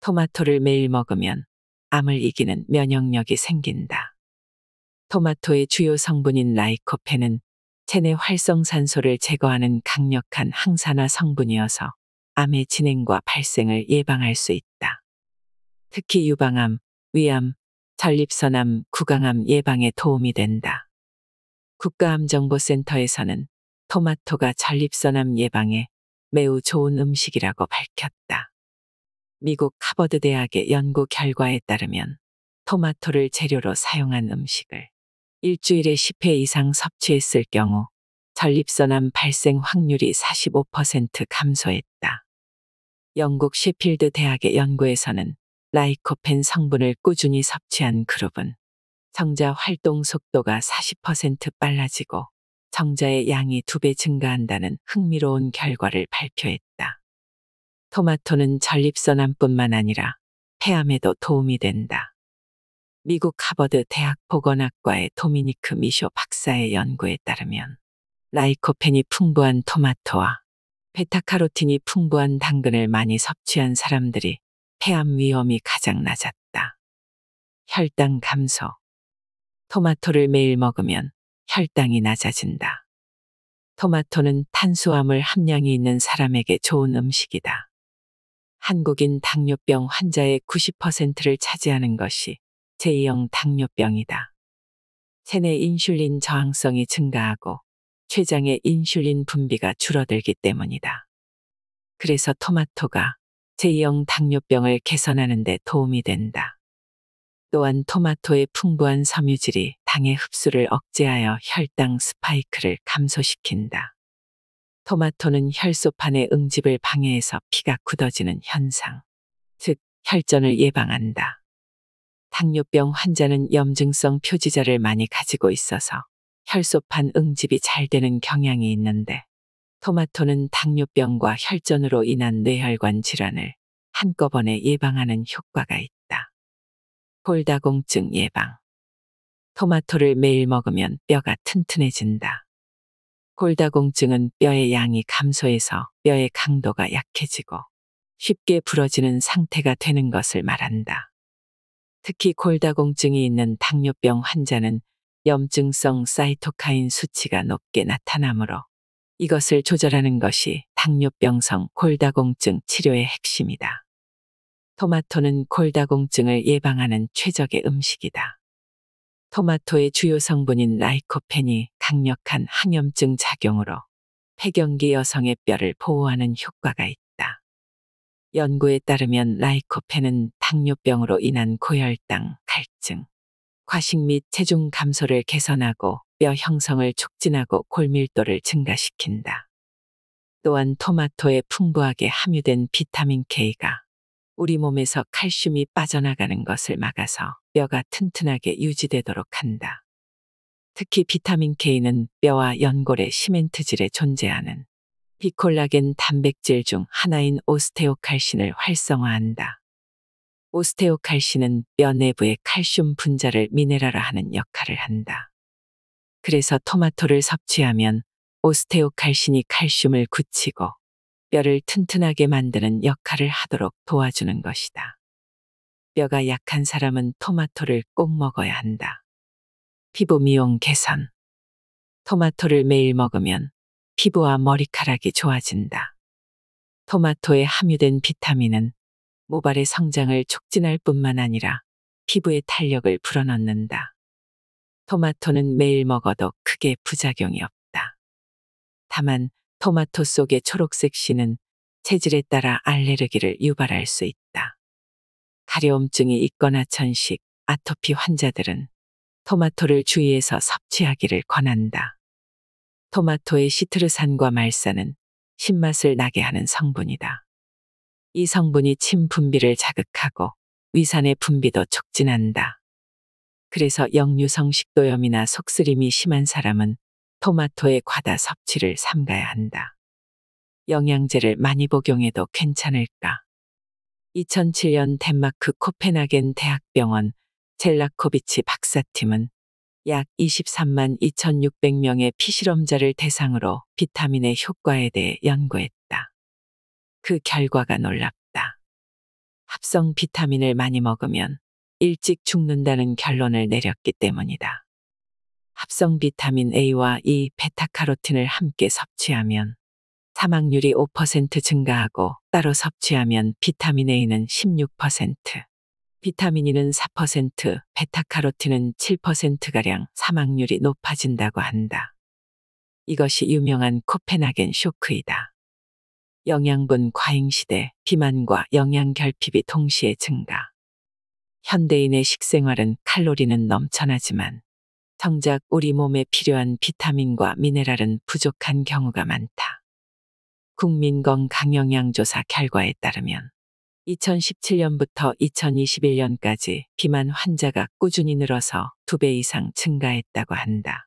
토마토를 매일 먹으면 암을 이기는 면역력이 생긴다. 토마토의 주요 성분인 라이코펜은 체내 활성산소를 제거하는 강력한 항산화 성분이어서 암의 진행과 발생을 예방할 수 있다. 특히 유방암, 위암, 전립선암, 구강암 예방에 도움이 된다. 국가암정보센터에서는 토마토가 전립선암 예방에 매우 좋은 음식이라고 밝혔다. 미국 하버드 대학의 연구 결과에 따르면 토마토를 재료로 사용한 음식을 일주일에 10회 이상 섭취했을 경우 전립선암 발생 확률이 45% 감소했다. 영국 셰필드 대학의 연구에서는 라이코펜 성분을 꾸준히 섭취한 그룹은 정자 활동 속도가 40% 빨라지고 정자의 양이 2배 증가한다는 흥미로운 결과를 발표했다. 토마토는 전립선암뿐만 아니라 폐암에도 도움이 된다. 미국 하버드 대학 보건학과의 도미니크 미쇼 박사의 연구에 따르면 라이코펜이 풍부한 토마토와 베타카로틴이 풍부한 당근을 많이 섭취한 사람들이 폐암 위험이 가장 낮았다. 혈당 감소. 토마토를 매일 먹으면 혈당이 낮아진다. 토마토는 탄수화물 함량이 있는 사람에게 좋은 음식이다. 한국인 당뇨병 환자의 90%를 차지하는 것이 제2형 당뇨병이다. 체내 인슐린 저항성이 증가하고 췌장의 인슐린 분비가 줄어들기 때문이다. 그래서 토마토가 제2형 당뇨병을 개선하는 데 도움이 된다. 또한 토마토의 풍부한 섬유질이 당의 흡수를 억제하여 혈당 스파이크를 감소시킨다. 토마토는 혈소판의 응집을 방해해서 피가 굳어지는 현상, 즉 혈전을 예방한다. 당뇨병 환자는 염증성 표지자를 많이 가지고 있어서 혈소판 응집이 잘 되는 경향이 있는데 토마토는 당뇨병과 혈전으로 인한 뇌혈관 질환을 한꺼번에 예방하는 효과가 있다. 골다공증 예방. 토마토를 매일 먹으면 뼈가 튼튼해진다. 골다공증은 뼈의 양이 감소해서 뼈의 강도가 약해지고 쉽게 부러지는 상태가 되는 것을 말한다. 특히 골다공증이 있는 당뇨병 환자는 염증성 사이토카인 수치가 높게 나타나므로 이것을 조절하는 것이 당뇨병성 골다공증 치료의 핵심이다. 토마토는 골다공증을 예방하는 최적의 음식이다. 토마토의 주요 성분인 라이코펜이 강력한 항염증 작용으로 폐경기 여성의 뼈를 보호하는 효과가 있다. 연구에 따르면 라이코펜은 당뇨병으로 인한 고혈당, 갈증, 과식 및 체중 감소를 개선하고 뼈 형성을 촉진하고 골밀도를 증가시킨다. 또한 토마토에 풍부하게 함유된 비타민 K가 우리 몸에서 칼슘이 빠져나가는 것을 막아서 뼈가 튼튼하게 유지되도록 한다. 특히 비타민 K는 뼈와 연골의 시멘트질에 존재하는 비콜라겐 단백질 중 하나인 오스테오칼신을 활성화한다. 오스테오칼신은 뼈 내부의 칼슘 분자를 미네랄화하는 역할을 한다. 그래서 토마토를 섭취하면 오스테오칼신이 칼슘을 굳히고 뼈를 튼튼하게 만드는 역할을 하도록 도와주는 것이다. 뼈가 약한 사람은 토마토를 꼭 먹어야 한다. 피부 미용 개선. 토마토를 매일 먹으면 피부와 머리카락이 좋아진다. 토마토에 함유된 비타민은 모발의 성장을 촉진할 뿐만 아니라 피부의 탄력을 불어넣는다. 토마토는 매일 먹어도 크게 부작용이 없다. 다만 토마토 속의 초록색 씨는 체질에 따라 알레르기를 유발할 수 있다. 가려움증이 있거나 천식, 아토피 환자들은 토마토를 주의해서 섭취하기를 권한다. 토마토의 시트르산과 말산은 신맛을 나게 하는 성분이다. 이 성분이 침 분비를 자극하고 위산의 분비도 촉진한다. 그래서 역류성 식도염이나 속쓰림이 심한 사람은 토마토의 과다 섭취를 삼가야 한다. 영양제를 많이 복용해도 괜찮을까? 2007년 덴마크 코펜하겐 대학병원 젤라코비치 박사팀은 약 23만 2,600명의 피실험자를 대상으로 비타민의 효과에 대해 연구했다. 그 결과가 놀랍다. 합성 비타민을 많이 먹으면 일찍 죽는다는 결론을 내렸기 때문이다. 합성 비타민 A와 E, 베타카로틴을 함께 섭취하면 사망률이 5% 증가하고 따로 섭취하면 비타민 A는 16%, 비타민 E는 4%, 베타카로틴은 7%가량 사망률이 높아진다고 한다. 이것이 유명한 코펜하겐 쇼크이다. 영양분 과잉 시대, 비만과 영양 결핍이 동시에 증가. 현대인의 식생활은 칼로리는 넘쳐나지만 정작 우리 몸에 필요한 비타민과 미네랄은 부족한 경우가 많다. 국민건강영양조사 결과에 따르면 2017년부터 2021년까지 비만 환자가 꾸준히 늘어서 2배 이상 증가했다고 한다.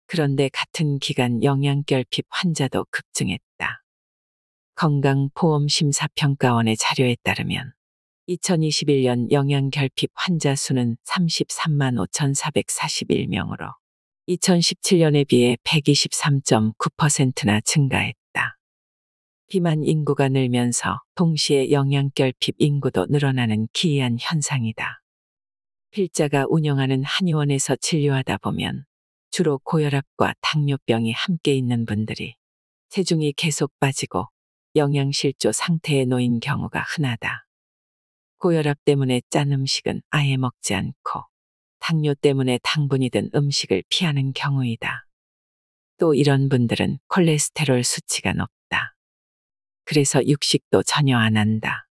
그런데 같은 기간 영양결핍 환자도 급증했다. 건강보험심사평가원의 자료에 따르면 2021년 영양결핍 환자 수는 33만 5,441명으로 2017년에 비해 123.9%나 증가했다. 비만 인구가 늘면서 동시에 영양결핍 인구도 늘어나는 기이한 현상이다. 필자가 운영하는 한의원에서 진료하다 보면 주로 고혈압과 당뇨병이 함께 있는 분들이 체중이 계속 빠지고 영양실조 상태에 놓인 경우가 흔하다. 고혈압 때문에 짠 음식은 아예 먹지 않고 당뇨 때문에 당분이 든 음식을 피하는 경우이다. 또 이런 분들은 콜레스테롤 수치가 높다. 그래서 육식도 전혀 안 한다.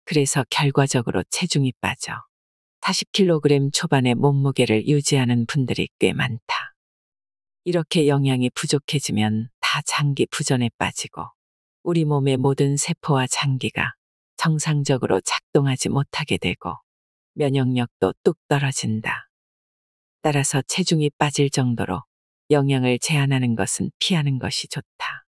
그래서 결과적으로 체중이 빠져 40kg 초반의 몸무게를 유지하는 분들이 꽤 많다. 이렇게 영양이 부족해지면 다 장기 부전에 빠지고 우리 몸의 모든 세포와 장기가 정상적으로 작동하지 못하게 되고 면역력도 뚝 떨어진다. 따라서 체중이 빠질 정도로 영양을 제한하는 것은 피하는 것이 좋다.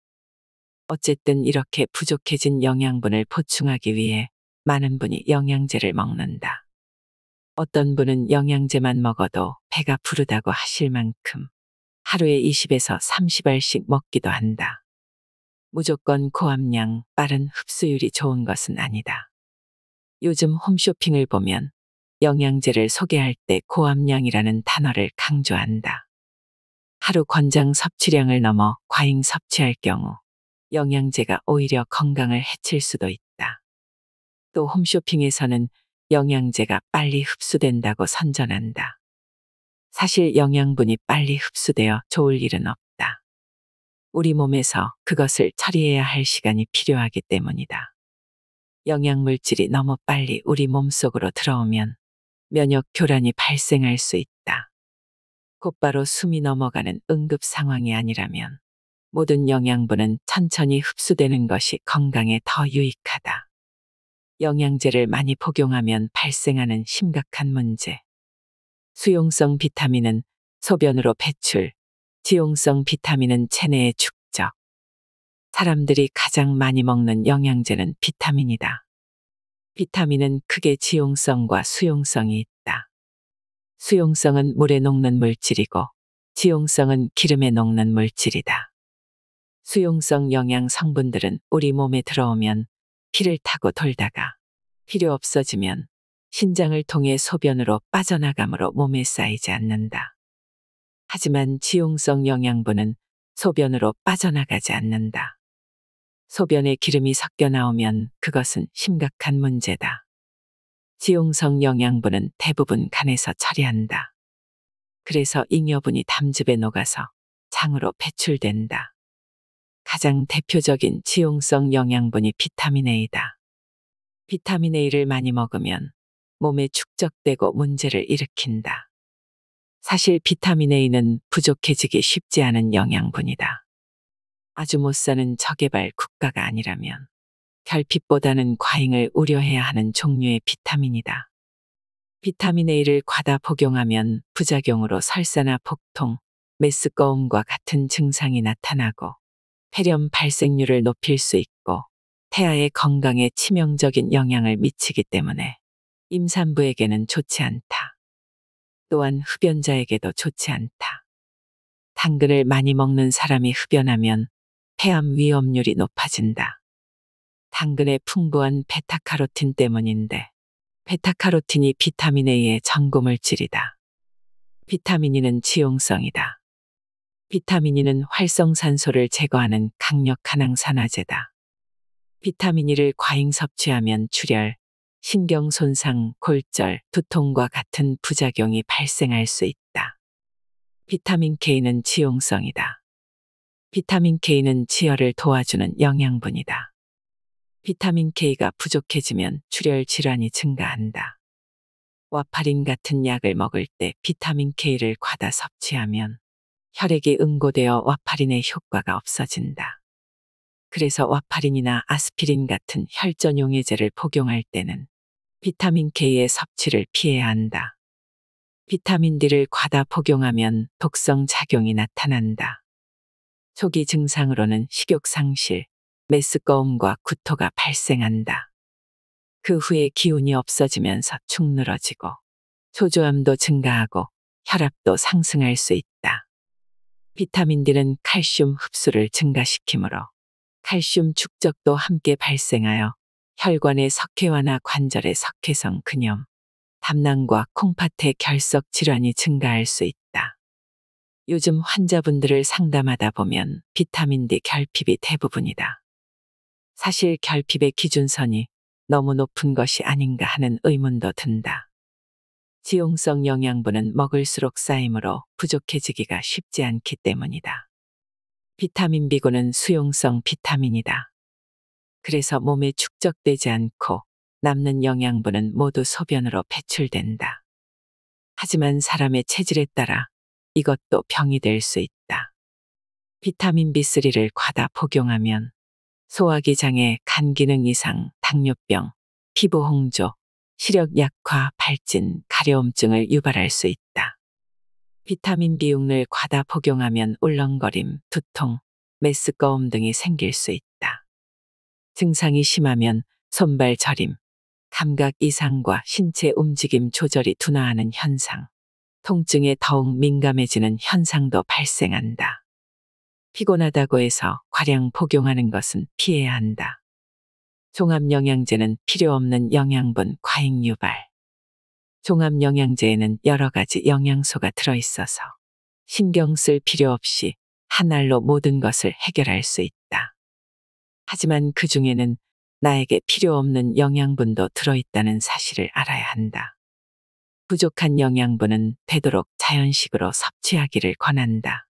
어쨌든 이렇게 부족해진 영양분을 보충하기 위해 많은 분이 영양제를 먹는다. 어떤 분은 영양제만 먹어도 배가 부르다고 하실 만큼 하루에 20에서 30알씩 먹기도 한다. 무조건 고함량, 빠른 흡수율이 좋은 것은 아니다. 요즘 홈쇼핑을 보면 영양제를 소개할 때 고함량이라는 단어를 강조한다. 하루 권장 섭취량을 넘어 과잉 섭취할 경우 영양제가 오히려 건강을 해칠 수도 있다. 또 홈쇼핑에서는 영양제가 빨리 흡수된다고 선전한다. 사실 영양분이 빨리 흡수되어 좋을 일은 없다. 우리 몸에서 그것을 처리해야 할 시간이 필요하기 때문이다. 영양물질이 너무 빨리 우리 몸속으로 들어오면 면역 교란이 발생할 수 있다. 곧바로 숨이 넘어가는 응급 상황이 아니라면 모든 영양분은 천천히 흡수되는 것이 건강에 더 유익하다. 영양제를 많이 복용하면 발생하는 심각한 문제. 수용성 비타민은 소변으로 배출, 지용성 비타민은 체내에 축적. 사람들이 가장 많이 먹는 영양제는 비타민이다. 비타민은 크게 지용성과 수용성이 있다. 수용성은 물에 녹는 물질이고 지용성은 기름에 녹는 물질이다. 수용성 영양 성분들은 우리 몸에 들어오면 피를 타고 돌다가 필요 없어지면 신장을 통해 소변으로 빠져나가므로 몸에 쌓이지 않는다. 하지만 지용성 영양분은 소변으로 빠져나가지 않는다. 소변에 기름이 섞여 나오면 그것은 심각한 문제다. 지용성 영양분은 대부분 간에서 처리한다. 그래서 잉여분이 담즙에 녹아서 장으로 배출된다. 가장 대표적인 지용성 영양분이 비타민 A다. 비타민 A를 많이 먹으면 몸에 축적되고 문제를 일으킨다. 사실 비타민 A는 부족해지기 쉽지 않은 영양분이다. 아주 못 사는 저개발 국가가 아니라면 결핍보다는 과잉을 우려해야 하는 종류의 비타민이다. 비타민 A를 과다 복용하면 부작용으로 설사나 복통, 메스꺼움과 같은 증상이 나타나고 폐렴 발생률을 높일 수 있고 태아의 건강에 치명적인 영향을 미치기 때문에 임산부에게는 좋지 않다. 또한 흡연자에게도 좋지 않다. 당근을 많이 먹는 사람이 흡연하면 폐암 위험률이 높아진다. 당근의 풍부한 베타카로틴 때문인데 베타카로틴이 비타민 A의 전고물질이다. 비타민 E는 지용성이다. 비타민 E는 활성산소를 제거하는 강력한 항산화제다. 비타민 E를 과잉 섭취하면 출혈, 신경 손상, 골절, 두통과 같은 부작용이 발생할 수 있다. 비타민 K는 지용성이다. 비타민 K는 지혈을 도와주는 영양분이다. 비타민 K가 부족해지면 출혈 질환이 증가한다. 와파린 같은 약을 먹을 때 비타민 K를 과다 섭취하면 혈액이 응고되어 와파린의 효과가 없어진다. 그래서 와파린이나 아스피린 같은 혈전용해제를 복용할 때는 비타민 K의 섭취를 피해야 한다. 비타민 D를 과다 복용하면 독성 작용이 나타난다. 초기 증상으로는 식욕 상실, 메스꺼움과 구토가 발생한다. 그 후에 기운이 없어지면서 축 늘어지고 초조함도 증가하고 혈압도 상승할 수 있다. 비타민 D는 칼슘 흡수를 증가시키므로 칼슘 축적도 함께 발생하여 혈관의 석회화나 관절의 석회성 근염, 담낭과 콩팥의 결석 질환이 증가할 수 있다. 요즘 환자분들을 상담하다 보면 비타민 D 결핍이 대부분이다. 사실 결핍의 기준선이 너무 높은 것이 아닌가 하는 의문도 든다. 지용성 영양분은 먹을수록 쌓이므로 부족해지기가 쉽지 않기 때문이다. 비타민 B군은 수용성 비타민이다. 그래서 몸에 축적되지 않고 남는 영양분은 모두 소변으로 배출된다. 하지만 사람의 체질에 따라 이것도 병이 될 수 있다. 비타민 B3를 과다 복용하면 소화기 장애, 간 기능 이상, 당뇨병, 피부 홍조, 시력 약화, 발진, 가려움증을 유발할 수 있다. 비타민 B6를 과다 복용하면 울렁거림, 두통, 메스꺼움 등이 생길 수 있다. 증상이 심하면 손발 저림, 감각 이상과 신체 움직임 조절이 둔화하는 현상, 통증에 더욱 민감해지는 현상도 발생한다. 피곤하다고 해서 과량 복용하는 것은 피해야 한다. 종합영양제는 필요 없는 영양분 과잉 유발. 종합영양제에는 여러 가지 영양소가 들어있어서 신경 쓸 필요 없이 한 알로 모든 것을 해결할 수 있다. 하지만 그 중에는 나에게 필요 없는 영양분도 들어있다는 사실을 알아야 한다. 부족한 영양분은 되도록 자연식으로 섭취하기를 권한다.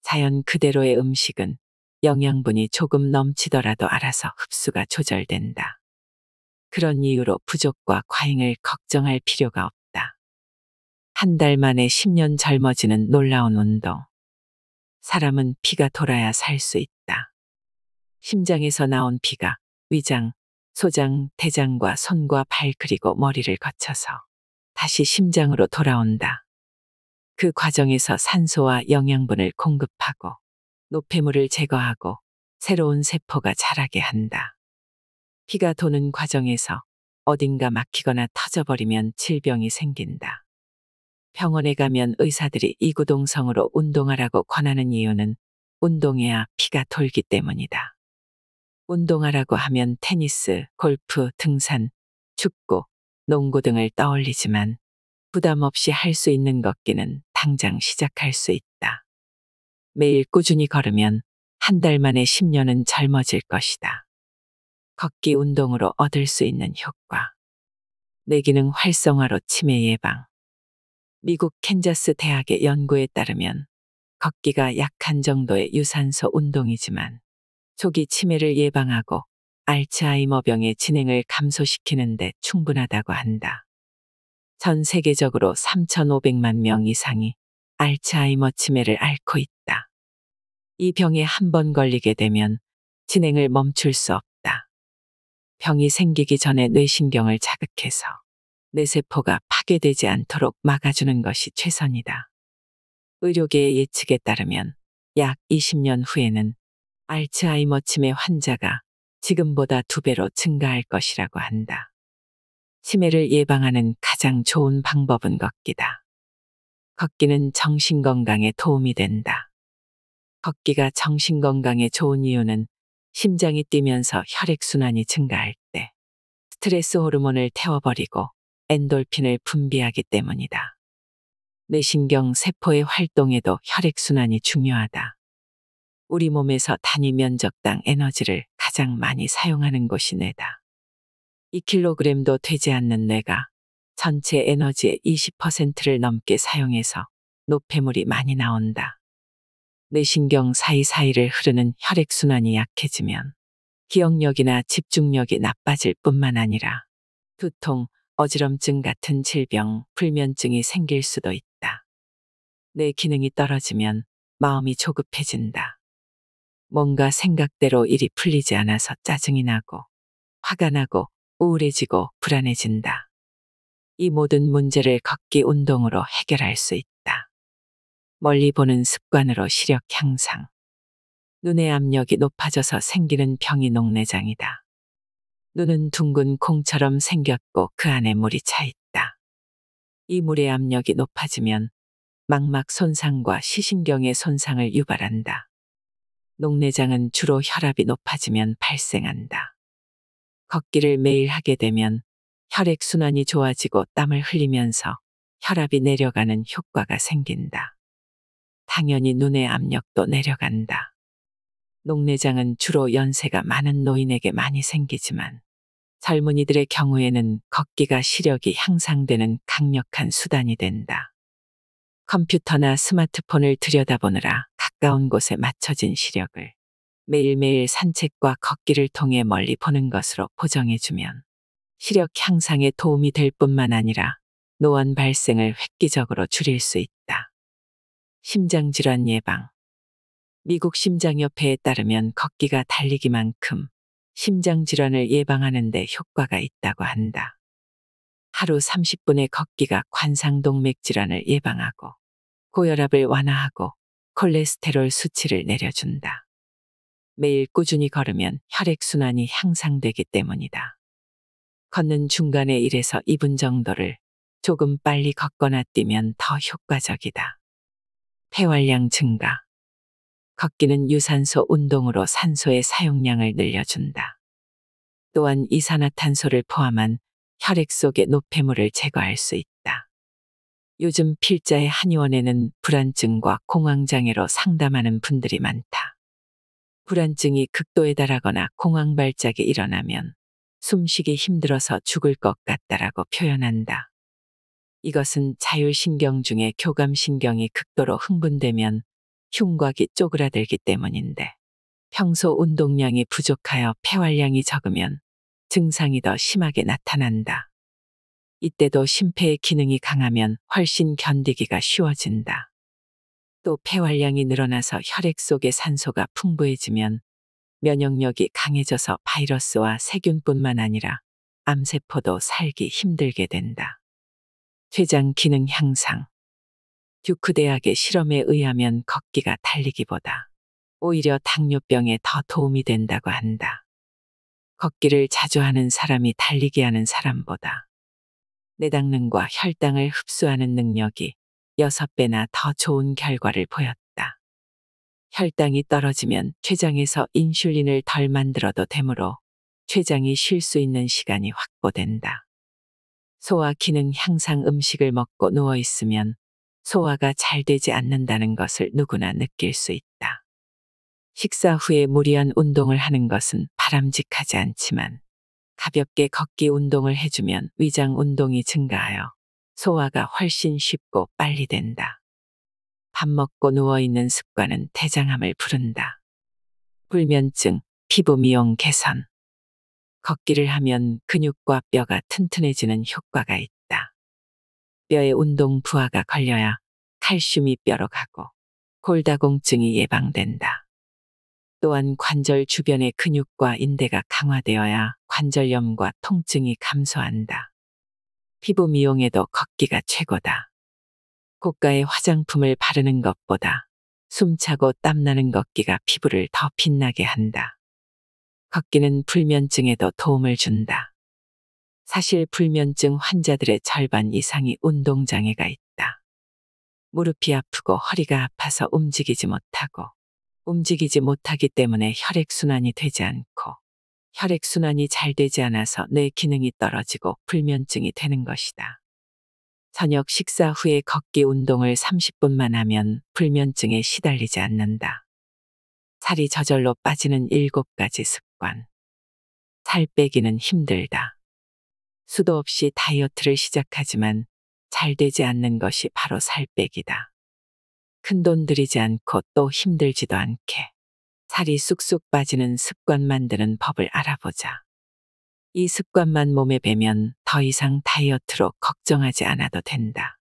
자연 그대로의 음식은 영양분이 조금 넘치더라도 알아서 흡수가 조절된다. 그런 이유로 부족과 과잉을 걱정할 필요가 없다. 한 달 만에 10년 젊어지는 놀라운 운동. 사람은 피가 돌아야 살 수 있다. 심장에서 나온 피가 위장, 소장, 대장과 손과 발 그리고 머리를 거쳐서 다시 심장으로 돌아온다. 그 과정에서 산소와 영양분을 공급하고 노폐물을 제거하고 새로운 세포가 자라게 한다. 피가 도는 과정에서 어딘가 막히거나 터져버리면 질병이 생긴다. 병원에 가면 의사들이 이구동성으로 운동하라고 권하는 이유는 운동해야 피가 돌기 때문이다. 운동하라고 하면 테니스, 골프, 등산, 축구, 농구 등을 떠올리지만 부담 없이 할 수 있는 걷기는 당장 시작할 수 있다. 매일 꾸준히 걸으면 한 달 만에 10년은 젊어질 것이다. 걷기 운동으로 얻을 수 있는 효과. 뇌기능 활성화로 치매 예방. 미국 캔자스 대학의 연구에 따르면 걷기가 약한 정도의 유산소 운동이지만 초기 치매를 예방하고 알츠하이머병의 진행을 감소시키는 데 충분하다고 한다. 전 세계적으로 3,500만 명 이상이 알츠하이머 치매를 앓고 있다. 이 병에 한 번 걸리게 되면 진행을 멈출 수 없다. 병이 생기기 전에 뇌신경을 자극해서 뇌세포가 파괴되지 않도록 막아주는 것이 최선이다. 의료계의 예측에 따르면 약 20년 후에는 알츠하이머 치매 환자가 지금보다 2배로 증가할 것이라고 한다. 치매를 예방하는 가장 좋은 방법은 걷기다. 걷기는 정신건강에 도움이 된다. 걷기가 정신건강에 좋은 이유는 심장이 뛰면서 혈액순환이 증가할 때 스트레스 호르몬을 태워버리고 엔돌핀을 분비하기 때문이다. 뇌신경 세포의 활동에도 혈액순환이 중요하다. 우리 몸에서 단위 면적당 에너지를 가장 많이 사용하는 곳이 뇌다. 2kg도 되지 않는 뇌가 전체 에너지의 20%를 넘게 사용해서 노폐물이 많이 나온다. 뇌신경 사이사이를 흐르는 혈액순환이 약해지면 기억력이나 집중력이 나빠질 뿐만 아니라 두통, 어지럼증 같은 질병, 불면증이 생길 수도 있다. 뇌 기능이 떨어지면 마음이 조급해진다. 뭔가 생각대로 일이 풀리지 않아서 짜증이 나고 화가 나고 우울해지고 불안해진다. 이 모든 문제를 걷기 운동으로 해결할 수 있다. 멀리 보는 습관으로 시력 향상. 눈의 압력이 높아져서 생기는 병이 녹내장이다. 눈은 둥근 콩처럼 생겼고 그 안에 물이 차 있다. 이 물의 압력이 높아지면 망막 손상과 시신경의 손상을 유발한다. 녹내장은 주로 혈압이 높아지면 발생한다. 걷기를 매일 하게 되면 혈액순환이 좋아지고 땀을 흘리면서 혈압이 내려가는 효과가 생긴다. 당연히 눈의 압력도 내려간다. 녹내장은 주로 연세가 많은 노인에게 많이 생기지만 젊은이들의 경우에는 걷기가 시력이 향상되는 강력한 수단이 된다. 컴퓨터나 스마트폰을 들여다보느라 가까운 곳에 맞춰진 시력을 매일매일 산책과 걷기를 통해 멀리 보는 것으로 보정해주면 시력 향상에 도움이 될 뿐만 아니라 노안 발생을 획기적으로 줄일 수 있다. 심장질환 예방. 미국 심장협회에 따르면 걷기가 달리기만큼 심장질환을 예방하는 데 효과가 있다고 한다. 하루 30분의 걷기가 관상동맥 질환을 예방하고 고혈압을 완화하고 콜레스테롤 수치를 내려준다. 매일 꾸준히 걸으면 혈액순환이 향상되기 때문이다. 걷는 중간에 1에서 2분 정도를 조금 빨리 걷거나 뛰면 더 효과적이다. 폐활량 증가. 걷기는 유산소 운동으로 산소의 사용량을 늘려준다. 또한 이산화탄소를 포함한 혈액 속의 노폐물을 제거할 수 있다. 요즘 필자의 한의원에는 불안증과 공황장애로 상담하는 분들이 많다. 불안증이 극도에 달하거나 공황 발작이 일어나면 숨쉬기 힘들어서 죽을 것 같다라고 표현한다. 이것은 자율신경 중에 교감신경이 극도로 흥분되면 흉곽이 쪼그라들기 때문인데 평소 운동량이 부족하여 폐활량이 적으면 증상이 더 심하게 나타난다. 이때도 심폐의 기능이 강하면 훨씬 견디기가 쉬워진다. 또 폐활량이 늘어나서 혈액 속의 산소가 풍부해지면 면역력이 강해져서 바이러스와 세균뿐만 아니라 암세포도 살기 힘들게 된다. 췌장 기능 향상. 듀크 대학의 실험에 의하면 걷기가 달리기보다 오히려 당뇨병에 더 도움이 된다고 한다. 걷기를 자주 하는 사람이 달리기 하는 사람보다 내당능과 혈당을 흡수하는 능력이 6배나 더 좋은 결과를 보였다. 혈당이 떨어지면 췌장에서 인슐린을 덜 만들어도 되므로 췌장이 쉴 수 있는 시간이 확보된다. 소화 기능 향상 음식을 먹고 누워 있으면 소화가 잘 되지 않는다는 것을 누구나 느낄 수 있다. 식사 후에 무리한 운동을 하는 것은 바람직하지 않지만 가볍게 걷기 운동을 해주면 위장 운동이 증가하여 소화가 훨씬 쉽고 빨리 된다. 밥 먹고 누워있는 습관은 대장암을 부른다. 불면증, 피부 미용 개선. 걷기를 하면 근육과 뼈가 튼튼해지는 효과가 있다. 뼈에 운동 부하가 걸려야 칼슘이 뼈로 가고 골다공증이 예방된다. 또한 관절 주변의 근육과 인대가 강화되어야 관절염과 통증이 감소한다. 피부 미용에도 걷기가 최고다. 고가의 화장품을 바르는 것보다 숨차고 땀나는 걷기가 피부를 더 빛나게 한다. 걷기는 불면증에도 도움을 준다. 사실 불면증 환자들의 절반 이상이 운동장애가 있다. 무릎이 아프고 허리가 아파서 움직이지 못하기 때문에 혈액순환이 되지 않고 혈액순환이 잘 되지 않아서 뇌 기능이 떨어지고 불면증이 되는 것이다. 저녁 식사 후에 걷기 운동을 30분만 하면 불면증에 시달리지 않는다. 살이 저절로 빠지는 7가지 습관. 살 빼기는 힘들다. 수도 없이 다이어트를 시작하지만 잘 되지 않는 것이 바로 살 빼기다. 큰돈 들이지 않고 또 힘들지도 않게 살이 쑥쑥 빠지는 습관 만드는 법을 알아보자. 이 습관만 몸에 배면 더 이상 다이어트로 걱정하지 않아도 된다.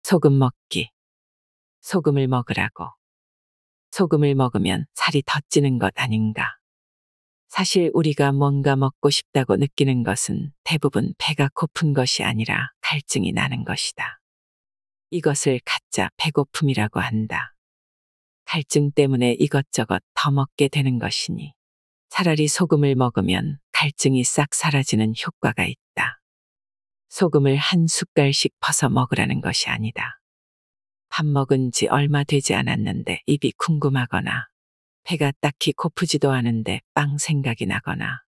소금 먹기. 소금을 먹으라고. 소금을 먹으면 살이 더 찌는 것 아닌가. 사실 우리가 뭔가 먹고 싶다고 느끼는 것은 대부분 배가 고픈 것이 아니라 갈증이 나는 것이다. 이것을 가짜 배고픔이라고 한다. 갈증 때문에 이것저것 더 먹게 되는 것이니 차라리 소금을 먹으면 갈증이 싹 사라지는 효과가 있다. 소금을 한 숟갈씩 퍼서 먹으라는 것이 아니다. 밥 먹은 지 얼마 되지 않았는데 입이 궁금하거나 배가 딱히 고프지도 않은데 빵 생각이 나거나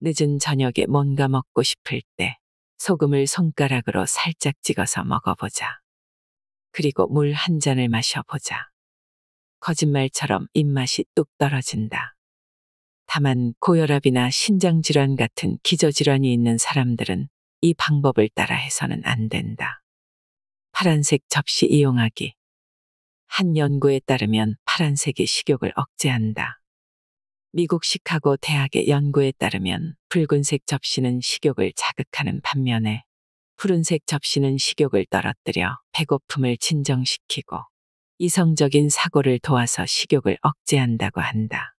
늦은 저녁에 뭔가 먹고 싶을 때 소금을 손가락으로 살짝 찍어서 먹어보자. 그리고 물 한 잔을 마셔보자. 거짓말처럼 입맛이 뚝 떨어진다. 다만 고혈압이나 신장질환 같은 기저질환이 있는 사람들은 이 방법을 따라 해서는 안 된다. 파란색 접시 이용하기. 한 연구에 따르면 파란색이 식욕을 억제한다. 미국 시카고 대학의 연구에 따르면 붉은색 접시는 식욕을 자극하는 반면에 푸른색 접시는 식욕을 떨어뜨려 배고픔을 진정시키고 이성적인 사고를 도와서 식욕을 억제한다고 한다.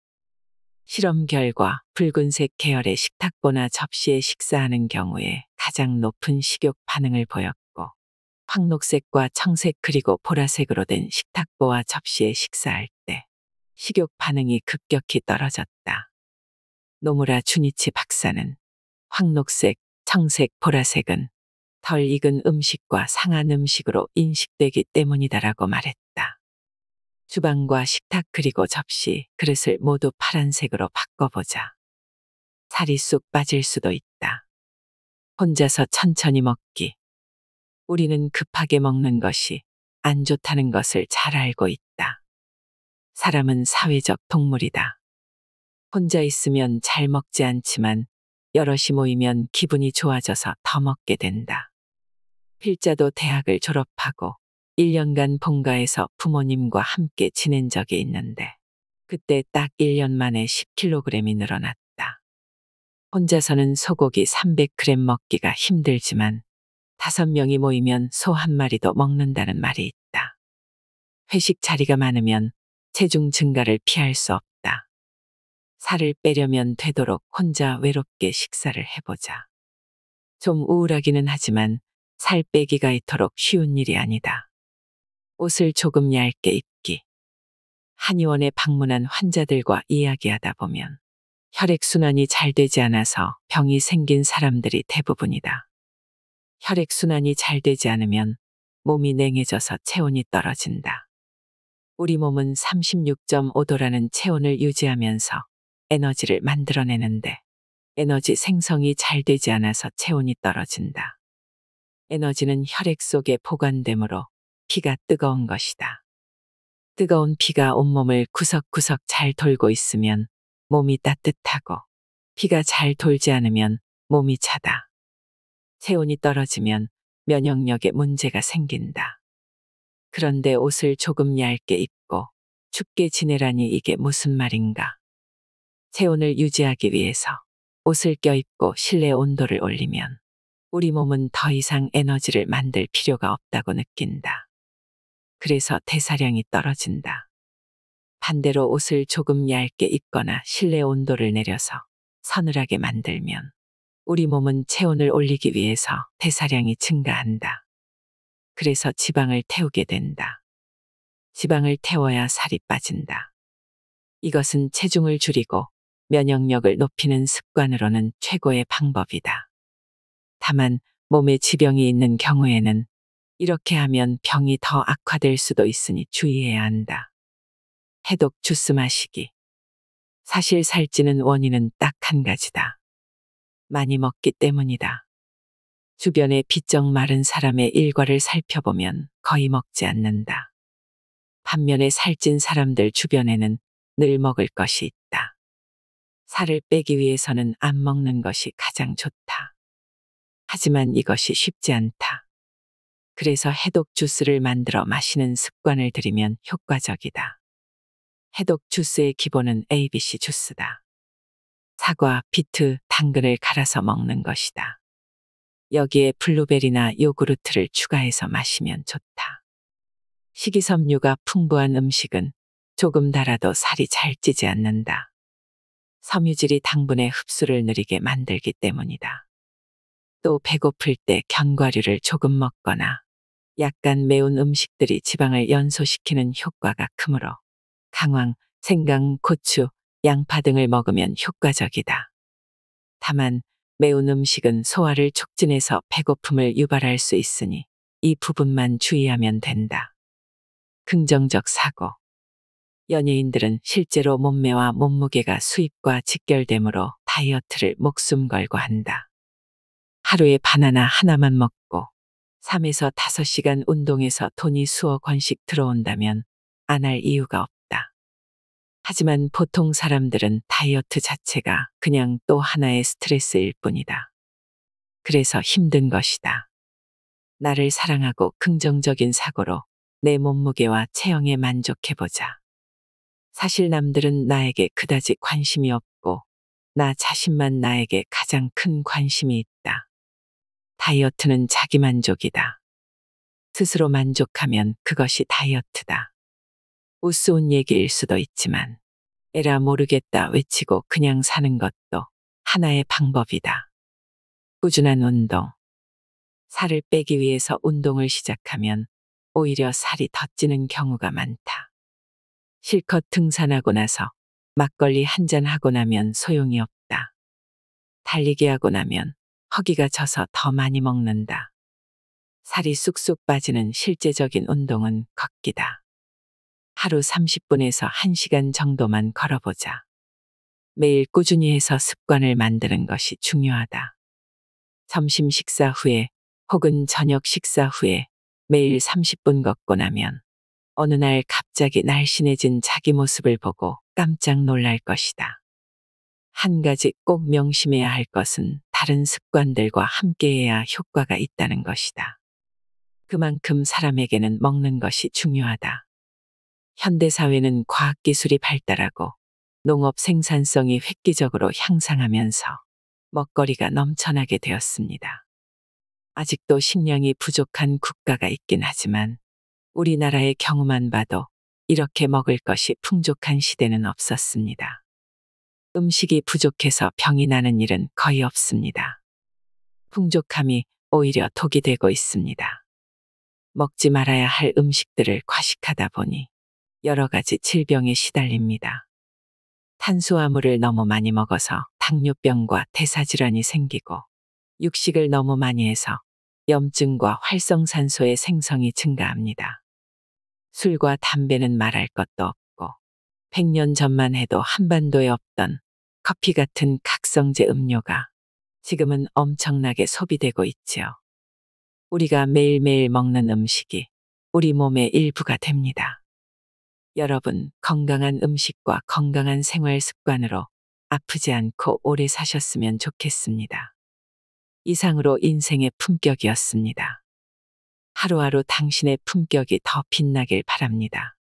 실험 결과 붉은색 계열의 식탁보나 접시에 식사하는 경우에 가장 높은 식욕 반응을 보였고 황록색과 청색 그리고 보라색으로 된 식탁보와 접시에 식사할 때 식욕 반응이 급격히 떨어졌다. 노무라 주니치 박사는 황록색, 청색, 보라색은 덜 익은 음식과 상한 음식으로 인식되기 때문이다라고 말했다. 주방과 식탁 그리고 접시, 그릇을 모두 파란색으로 바꿔보자. 살이 쑥 빠질 수도 있다. 혼자서 천천히 먹기. 우리는 급하게 먹는 것이 안 좋다는 것을 잘 알고 있다. 사람은 사회적 동물이다. 혼자 있으면 잘 먹지 않지만 여럿이 모이면 기분이 좋아져서 더 먹게 된다. 필자도 대학을 졸업하고 1년간 본가에서 부모님과 함께 지낸 적이 있는데 그때 딱 1년 만에 10kg이 늘어났다. 혼자서는 소고기 300g 먹기가 힘들지만 5명이 모이면 소 한 마리도 먹는다는 말이 있다. 회식 자리가 많으면 체중 증가를 피할 수 없다. 살을 빼려면 되도록 혼자 외롭게 식사를 해보자. 좀 우울하기는 하지만 살 빼기가 이토록 쉬운 일이 아니다. 옷을 조금 얇게 입기. 한의원에 방문한 환자들과 이야기하다 보면 혈액순환이 잘 되지 않아서 병이 생긴 사람들이 대부분이다. 혈액순환이 잘 되지 않으면 몸이 냉해져서 체온이 떨어진다. 우리 몸은 36.5도라는 체온을 유지하면서 에너지를 만들어내는데 에너지 생성이 잘 되지 않아서 체온이 떨어진다. 에너지는 혈액 속에 보관되므로 피가 뜨거운 것이다. 뜨거운 피가 온몸을 구석구석 잘 돌고 있으면 몸이 따뜻하고 피가 잘 돌지 않으면 몸이 차다. 체온이 떨어지면 면역력에 문제가 생긴다. 그런데 옷을 조금 얇게 입고 춥게 지내라니 이게 무슨 말인가? 체온을 유지하기 위해서 옷을 껴입고 실내 온도를 올리면 우리 몸은 더 이상 에너지를 만들 필요가 없다고 느낀다. 그래서 대사량이 떨어진다. 반대로 옷을 조금 얇게 입거나 실내 온도를 내려서 서늘하게 만들면 우리 몸은 체온을 올리기 위해서 대사량이 증가한다. 그래서 지방을 태우게 된다. 지방을 태워야 살이 빠진다. 이것은 체중을 줄이고 면역력을 높이는 습관으로는 최고의 방법이다. 다만 몸에 지병이 있는 경우에는 이렇게 하면 병이 더 악화될 수도 있으니 주의해야 한다. 해독 주스 마시기. 사실 살찌는 원인은 딱 한 가지다. 많이 먹기 때문이다. 주변의 비쩍 마른 사람의 일과를 살펴보면 거의 먹지 않는다. 반면에 살찐 사람들 주변에는 늘 먹을 것이 있다. 살을 빼기 위해서는 안 먹는 것이 가장 좋다. 하지만 이것이 쉽지 않다. 그래서 해독 주스를 만들어 마시는 습관을 들이면 효과적이다. 해독 주스의 기본은 ABC 주스다. 사과, 비트, 당근을 갈아서 먹는 것이다. 여기에 블루베리나 요구르트를 추가해서 마시면 좋다. 식이섬유가 풍부한 음식은 조금 달아도 살이 잘 찌지 않는다. 섬유질이 당분의 흡수를 느리게 만들기 때문이다. 또 배고플 때 견과류를 조금 먹거나 약간 매운 음식들이 지방을 연소시키는 효과가 크므로 강황, 생강, 고추, 양파 등을 먹으면 효과적이다. 다만 매운 음식은 소화를 촉진해서 배고픔을 유발할 수 있으니 이 부분만 주의하면 된다. 긍정적 사고. 연예인들은 실제로 몸매와 몸무게가 수입과 직결되므로 다이어트를 목숨 걸고 한다. 하루에 바나나 하나만 먹고 3에서 5시간 운동해서 돈이 수억 원씩 들어온다면 안 할 이유가 없다. 하지만 보통 사람들은 다이어트 자체가 그냥 또 하나의 스트레스일 뿐이다. 그래서 힘든 것이다. 나를 사랑하고 긍정적인 사고로 내 몸무게와 체형에 만족해보자. 사실 남들은 나에게 그다지 관심이 없고 나 자신만 나에게 가장 큰 관심이 있다. 다이어트는 자기만족이다. 스스로 만족하면 그것이 다이어트다. 우스운 얘기일 수도 있지만 에라 모르겠다 외치고 그냥 사는 것도 하나의 방법이다. 꾸준한 운동. 살을 빼기 위해서 운동을 시작하면 오히려 살이 더 찌는 경우가 많다. 실컷 등산하고 나서 막걸리 한 잔 하고 나면 소용이 없다. 달리기 하고 나면 허기가 져서 더 많이 먹는다. 살이 쑥쑥 빠지는 실제적인 운동은 걷기다. 하루 30분에서 1시간 정도만 걸어보자. 매일 꾸준히 해서 습관을 만드는 것이 중요하다. 점심 식사 후에 혹은 저녁 식사 후에 매일 30분 걷고 나면 어느 날 갑자기 날씬해진 자기 모습을 보고 깜짝 놀랄 것이다. 한 가지 꼭 명심해야 할 것은 다른 습관들과 함께해야 효과가 있다는 것이다. 그만큼 사람에게는 먹는 것이 중요하다. 현대사회는 과학기술이 발달하고 농업 생산성이 획기적으로 향상하면서 먹거리가 넘쳐나게 되었습니다. 아직도 식량이 부족한 국가가 있긴 하지만 우리나라의 경우만 봐도 이렇게 먹을 것이 풍족한 시대는 없었습니다. 음식이 부족해서 병이 나는 일은 거의 없습니다. 풍족함이 오히려 독이 되고 있습니다. 먹지 말아야 할 음식들을 과식하다 보니 여러 가지 질병에 시달립니다. 탄수화물을 너무 많이 먹어서 당뇨병과 대사질환이 생기고 육식을 너무 많이 해서 염증과 활성산소의 생성이 증가합니다. 술과 담배는 말할 것도 없고 100년 전만 해도 한반도에 없던 커피 같은 각성제 음료가 지금은 엄청나게 소비되고 있지요. 우리가 매일매일 먹는 음식이 우리 몸의 일부가 됩니다. 여러분, 건강한 음식과 건강한 생활 습관으로 아프지 않고 오래 사셨으면 좋겠습니다. 이상으로 인생의 품격이었습니다. 하루하루 당신의 품격이 더 빛나길 바랍니다.